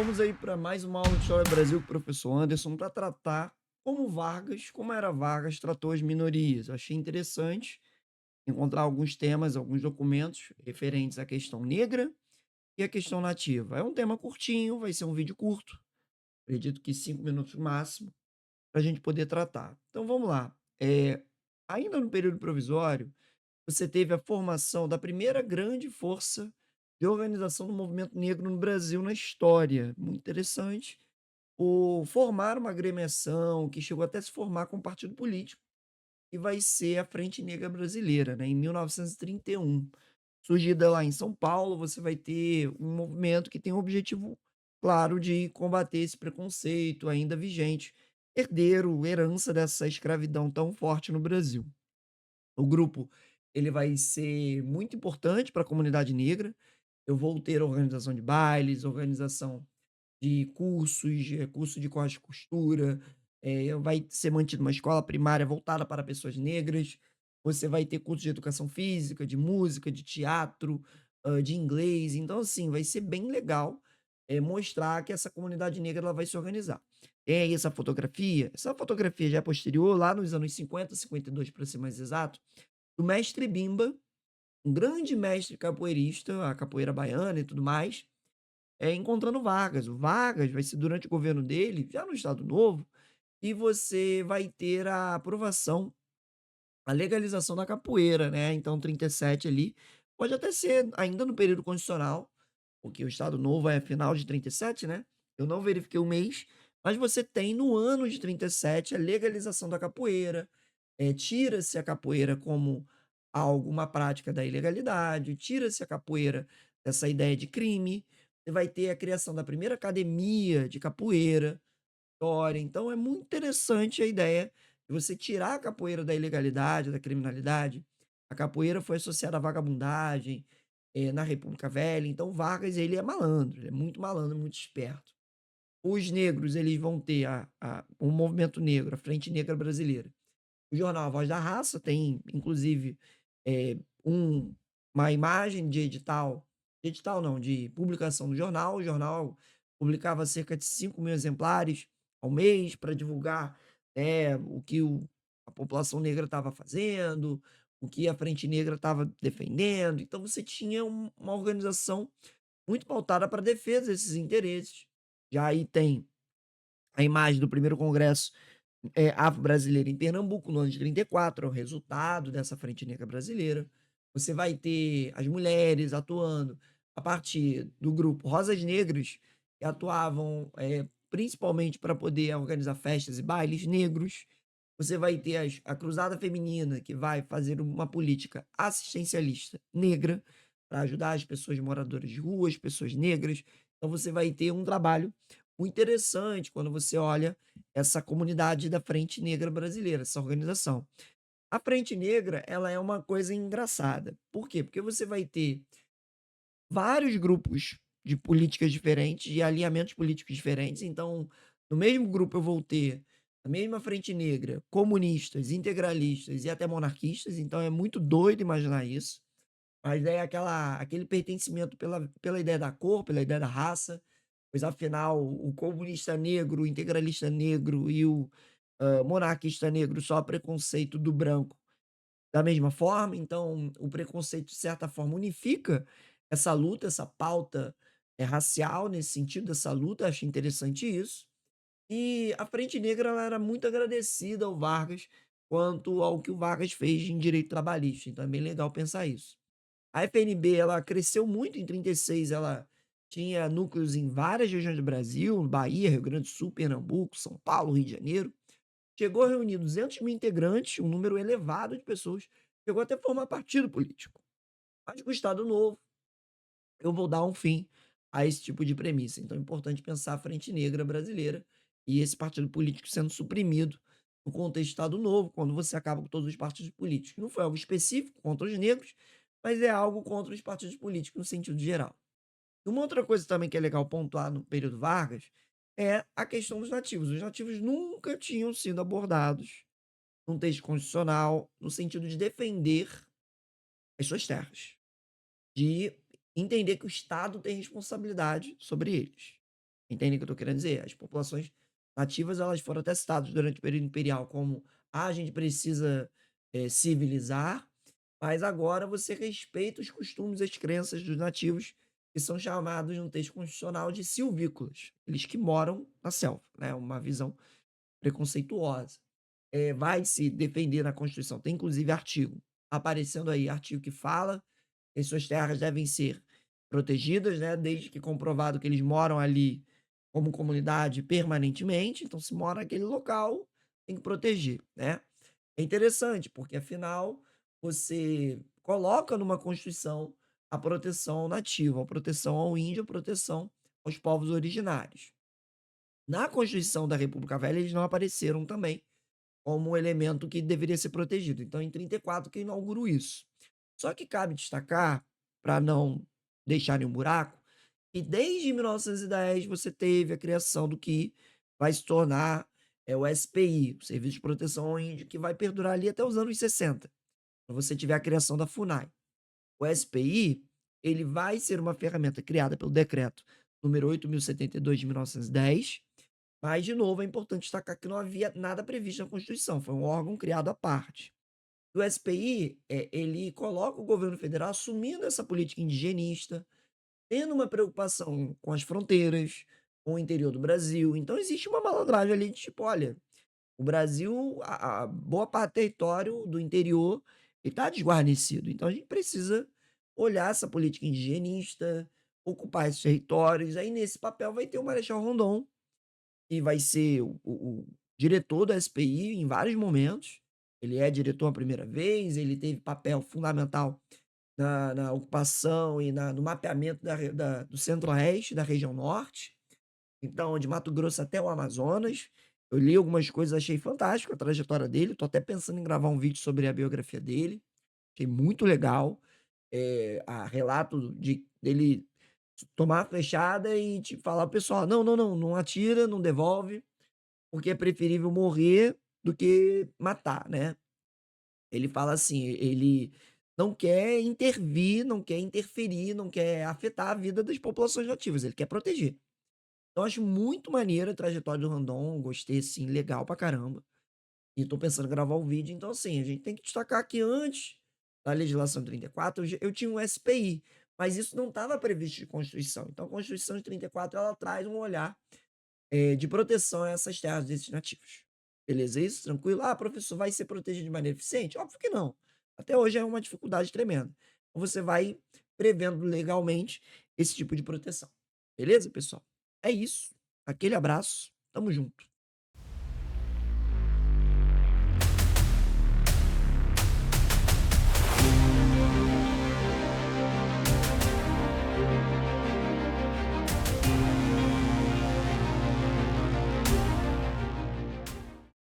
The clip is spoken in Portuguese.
vamos aí para mais uma aula de História do Brasil com o professor Anderson para tratar como era Vargas tratou as minorias. Eu achei interessante encontrar alguns temas, alguns documentos referentes à questão negra e à questão nativa. É um tema curtinho, vai ser um vídeo curto, acredito que 5 minutos no máximo, para a gente poder tratar. Então vamos lá. Ainda no período provisório, você teve a formação da primeira grande força de organização do movimento negro no Brasil na história. Muito interessante. Formar uma agremiação que chegou até a se formar com um partido político, e vai ser a Frente Negra Brasileira, né, em 1931. Surgida lá em São Paulo, você vai ter um movimento que tem o objetivo claro de combater esse preconceito ainda vigente, herança dessa escravidão tão forte no Brasil. O grupo, ele vai ser muito importante para a comunidade negra. Eu vou ter organização de bailes, organização de cursos, curso de corte e costura, vai ser mantida uma escola primária voltada para pessoas negras, você vai ter curso de educação física, de música, de teatro, de inglês, então assim, vai ser bem legal, mostrar que essa comunidade negra ela vai se organizar. Tem aí essa fotografia já é posterior, lá nos anos 50, 52 para ser mais exato, do mestre Bimba, um grande mestre capoeirista, a capoeira baiana e tudo mais, encontrando Vargas. O Vargas vai ser durante o governo dele, já no Estado Novo, e você vai ter a aprovação, a legalização da capoeira, né, então 37 ali, pode até ser ainda no período constitucional, porque o Estado Novo é final de 37, né, eu não verifiquei o mês, mas você tem no ano de 37 a legalização da capoeira, tira-se a capoeira como uma prática da ilegalidade, tira-se a capoeira dessa ideia de crime, você vai ter a criação da primeira academia de capoeira, história, então é muito interessante a ideia de você tirar a capoeira da ilegalidade, da criminalidade. A capoeira foi associada à vagabundagem, na República Velha, então Vargas ele é malandro, ele é muito malandro, muito esperto. Os negros eles vão ter o movimento negro, a Frente Negra Brasileira. O jornal A Voz da Raça tem, inclusive, eh, um uma imagem de edital não, de publicação do jornal. O jornal publicava cerca de 5.000 exemplares ao mês para divulgar, o que a população negra estava fazendo, o que a Frente Negra estava defendendo. Então você tinha uma organização muito pautada para a defesa desses interesses. Já aí tem a imagem do primeiro congresso afro-brasileira em Pernambuco, no ano de 34, é o resultado dessa Frente Negra Brasileira. Você vai ter as mulheres atuando a partir do grupo Rosas Negras, que atuavam, principalmente para poder organizar festas e bailes negros. Você vai ter a Cruzada Feminina, que vai fazer uma política assistencialista negra, para ajudar as pessoas moradoras de rua, as pessoas negras. Então você vai ter um trabalho muito interessante quando você olha essa comunidade da Frente Negra Brasileira, essa organização. A Frente Negra, ela é uma coisa engraçada. Por quê? Porque você vai ter vários grupos de políticas diferentes, de alinhamentos políticos diferentes. Então, no mesmo grupo eu vou ter a mesma Frente Negra, comunistas, integralistas e até monarquistas. Então é muito doido imaginar isso. Mas é aquele pertencimento pela ideia da cor, pela ideia da raça, pois afinal o comunista negro, o integralista negro e o monarquista negro só preconceito do branco da mesma forma, então o preconceito de certa forma unifica essa luta, essa pauta, racial nesse sentido dessa luta, acho interessante isso. E a Frente Negra ela era muito agradecida ao Vargas quanto ao que o Vargas fez em direito trabalhista, então é bem legal pensar isso. A FNB ela cresceu muito, em 36 ela tinha núcleos em várias regiões do Brasil, Bahia, Rio Grande do Sul, Pernambuco, São Paulo, Rio de Janeiro. Chegou a reunir 200.000 integrantes, um número elevado de pessoas, chegou até a formar partido político. Mas com o Estado Novo, eu vou dar um fim a esse tipo de premissa. Então é importante pensar a Frente Negra Brasileira e esse partido político sendo suprimido no contexto Estado Novo, quando você acaba com todos os partidos políticos. Não foi algo específico contra os negros, mas é algo contra os partidos políticos no sentido geral. E uma outra coisa também que é legal pontuar no período Vargas é a questão dos nativos. Os nativos nunca tinham sido abordados num texto constitucional no sentido de defender as suas terras, de entender que o Estado tem responsabilidade sobre eles. Entendem o que eu tô querendo dizer? As populações nativas, elas foram até citadas durante o período imperial como: "Ah, a gente precisa, civilizar", mas agora você respeita os costumes, as crenças dos nativos, que são chamados no texto constitucional de silvícolas, eles que moram na selva, né, uma visão preconceituosa. Vai se defender na Constituição, tem inclusive artigo, aparecendo aí, artigo que fala que suas terras devem ser protegidas, né, desde que comprovado que eles moram ali como comunidade permanentemente, então se mora naquele local, tem que proteger, né. É interessante, porque afinal você coloca numa Constituição a proteção ao nativo, a proteção ao índio, a proteção aos povos originários. Na Constituição da República Velha eles não apareceram também, como um elemento que deveria ser protegido. Então, em 34 que inaugurou isso. Só que cabe destacar, para não deixar nenhum buraco, que desde 1910 você teve a criação do que vai se tornar o SPI, o Serviço de Proteção ao Índio, que vai perdurar ali até os anos 60, quando você tiver a criação da FUNAI. O SPI, ele vai ser uma ferramenta criada pelo decreto número 8.072 de 1910, mas, de novo, é importante destacar que não havia nada previsto na Constituição, foi um órgão criado à parte. O SPI, ele coloca o governo federal assumindo essa política indigenista, tendo uma preocupação com as fronteiras, com o interior do Brasil. Então existe uma malandragem ali de tipo: olha, o Brasil, a boa parte do território do interior, está desguarnecido, então a gente precisa olhar essa política indigenista, ocupar esses territórios. Aí nesse papel vai ter o Marechal Rondon, e vai ser o diretor da SPI em vários momentos. Ele é diretor a primeira vez, ele teve papel fundamental na ocupação e no mapeamento do centro-oeste, da região norte, então de Mato Grosso até o Amazonas. Eu li algumas coisas, achei fantástico a trajetória dele, tô até pensando em gravar um vídeo sobre a biografia dele, achei muito legal, a relato dele tomar a flechada e te falar: "Pessoal, não, não, não, não atira, não devolve, porque é preferível morrer do que matar", né. Ele fala assim, ele não quer intervir, não quer interferir, não quer afetar a vida das populações nativas, ele quer proteger. Então acho muito maneiro a trajetória do Randon, gostei assim, legal pra caramba, e tô pensando em gravar o vídeo. Então assim, a gente tem que destacar que antes da legislação de 34 eu tinha um SPI, mas isso não estava previsto em Constituição. Então a Constituição de 34 ela traz um olhar de proteção a essas terras desses nativos. Beleza, isso tranquilo? "Ah, professor, vai ser protegido de maneira eficiente?" Óbvio que não. Até hoje é uma dificuldade tremenda. Então você vai prevendo legalmente esse tipo de proteção. Beleza, pessoal? É isso. Aquele abraço, tamo junto.